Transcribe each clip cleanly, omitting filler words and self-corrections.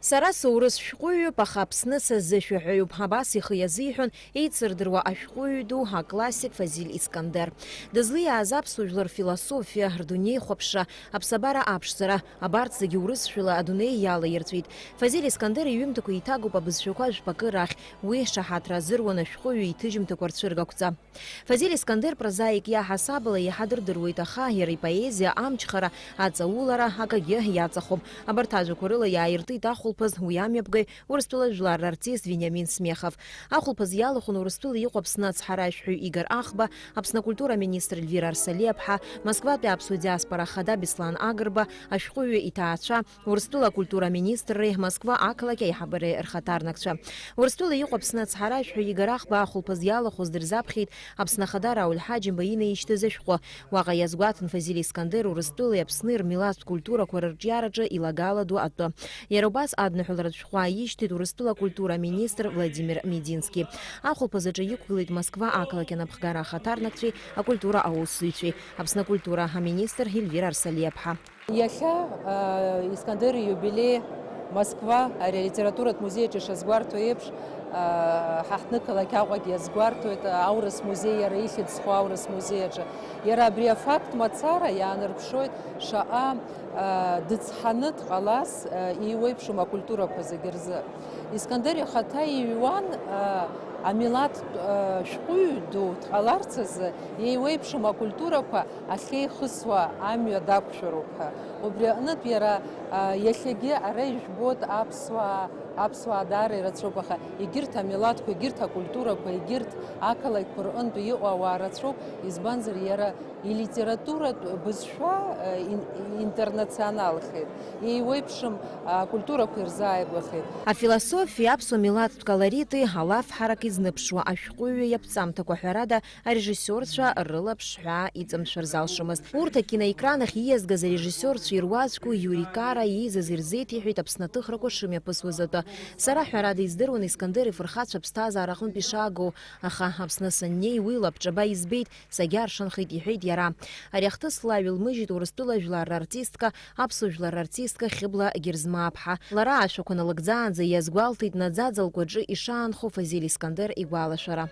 Сара соурыс шәҟәыҩҩы паха Аԥсны сазышәаҳәаҩуп. Абас ихы иазиҳәон еицырдыруа ашәҟәыҩҩы ду аклассик Фазиль Искандер. Дызлиааз аԥсуа жәлар философиа, рдунеихәаԥшра, аԥсабара аԥшӡара, абарҭ зегьы урысшәала адунеи иалаирҵәеит. Фазиль Искандер иҩымҭақәа еиҭагоуп абызшәақәа жәпакы рахь. Уи шаҳаҭра азыруан ашәҟәыҩҩы иҭыжьымҭақәа рцәыргақәҵа. Фазиль Искандер прозаик иаҳасабала иаҳа дырдыруеит, аха иара ипоезиа амчхара, аҵаулара акагьы иаҵахом. Абарҭ ажәақәа рыла иааиртит ахәылԥаз уи амҩаԥгаҩ Урыстәыла жәлар артист Вениамин Смехов. Ахәылԥаз иалахәын Урыстәыла иҟоу Аԥсны ацҳара ашәҳәаҩ Игор Ахба, Аԥсны акультура министр Эльвира Арсалиаԥҳа, Москватәи аԥсуа диаспора ахада Беслан Агрба, ашәҟәыҩҩы иҭаацәа, Урыстәыла акультура министрреи, Москва ақалақь аиҳабыреи рхаҭарнакцәа. Урыстәыла иҟоу Аԥсны ацҳара ашәҳәаҩ Игор Ахба ахәылԥаз иалахәыз дырзаԥхьеит Аԥсны ахада Рауль Ҳаџьымба инаишьҭыз ашәҟәы. Уаҟа иазгәаҭан Фазиль Искандер Урыстәылеи Аԥсни рмилаҭтә культурақәа рырҿиараҿы илагала-ду атәы. Иара убас адныҳәаларатә шәҟәы ааишьҭит Урыстәыла акультура министр Владимир Медински. Ахәылԥаз аҿы иқәгылеит Москва ақалақь анапхгара ахаҭарнакцәеи, акультура аусзуҩцәеи, Аԥсны акультура аминистр Эльвира Арсалиаԥҳа. Иахьа Искандер июбилеи Москва алитературатә музеиаҿ ишазгәарҭо еиԥш ҳаҳҭнықалақь Аҟәагь иазгәарҭоит аурыс музеи иара ихьӡ-хо аурыс музеи аҿы. Иара абри афакт мацара иаанарԥшоит шаҟа дыцҳаны дҟалаз иуеиԥшым акультурақәа зегьы рзы. Искандер ихаҭа иҩуан амилаҭ шәҟәыҩҩы ду дҟаларц азы иеиуеиԥшым акультурақәа ахьеихысуа амҩа дақәшәароуп ҳәа. Убри аҟнытә иара иахьагьы ара ижәбоит аԥсуаа даара ирацәоуп, аха егьырҭ амилаҭқәа, егьырҭ акультурақәа, егьырҭ ақалақьқәа рҟынтә иҟоу ауаа рацәоуп, избанзар иара илитературатә бызшәа интернационалхеит, иеиуеиԥшым акультурақәа ирзааигәахеит. Афилософиа, аԥсуа милаҭтә колорити, алафҳарак изныԥшуа ашәҟәыҩҩы иаԥҵамҭақәа ҳәарада арежиссиорцәа рылаԥш ҳәаа иҵамшәар залшомызт. Урҭ акиноекранахь ииазгаз арежиссиорцәа ируаӡәку Иури Кара иизаз ирзеиҭеиҳәеит Аԥсны аҭыхрақәа шымҩаԥысуаз атәы. Сара ҳәарада издыруан Искандер ифырхацәа аԥсҭазаара аҟнытә ишаагоу, аха Аԥсны саннеи уи лабҿаба избеит, сагьаршанхеит иҳәеит иара. Ари ахҭыс лаҩылмыжьит Урыстәыла жәлар артистка, аԥсуа жәлар артистка Хьыбла Герзмааԥҳа. Лара ашәақәа налыгӡаанӡа иазгәалҭеит наӡаӡа лгәаҿы ишаанхо Фазиль Искандер игәалашәара.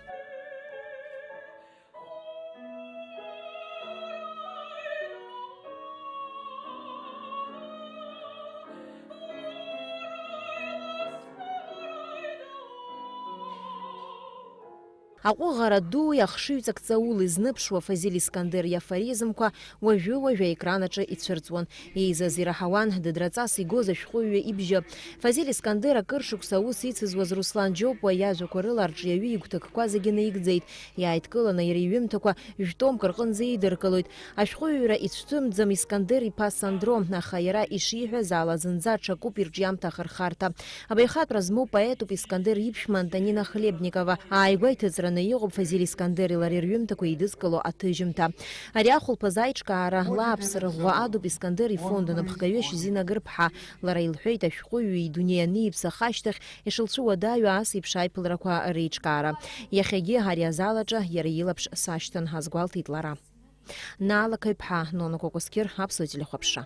Аҟәыӷара ду иахшыҩҵак ҵаула изныԥшуа Фазиль Искандер иафоризмқәа уажәы-уажәы аекран аҿы ицәырҵуан. Еизаз ираҳауан дыдраҵас игоз ашәҟәыҩҩы ибжьы. Фазиль Искандер акыр шықәса аус ицызуаз Руслан Џьопуа иажәақәа рыла арҿиаҩы игәҭакқәа зегьы наигӡеит. Иааидкыланы иара иҩымҭақәа жәтомк рҟынӡа идыркылоит. Ашәҟәыҩҩра ицәтәымӡам Искандер иԥа Сандро, аха иара ишиҳәаз ала зынӡа ҽакуп ирҿиамҭа ахырхарҭа. Абаҩхатәра змоу поетуп Искандер иԥшәма Антонина Хлебникова. Ааигәа иҭыҵраны иҟоуп Фазиль Искандери лареи рҩымҭақәа еидызкыло аҭыжьымҭа. Ари ахәылԥаз аиҿкаара лааԥсара ӷәӷәа адуп Искандер ифонд анапхгаҩы Шьзина Гырԥҳа. Лара илҳәеит ашәҟәыҩҩы идунеи аниԥсах ашьҭахь ишылцәуадаҩу ас еиԥш аиԥылрақәа реиҿкаара. Иахьагьы ари азал аҿы иара илаԥш сашьҭан, ҳазгәалҭеит лара. Наала Қаиԥҳа, Нона Кокоскер, Аԥсуа телехәаԥшра.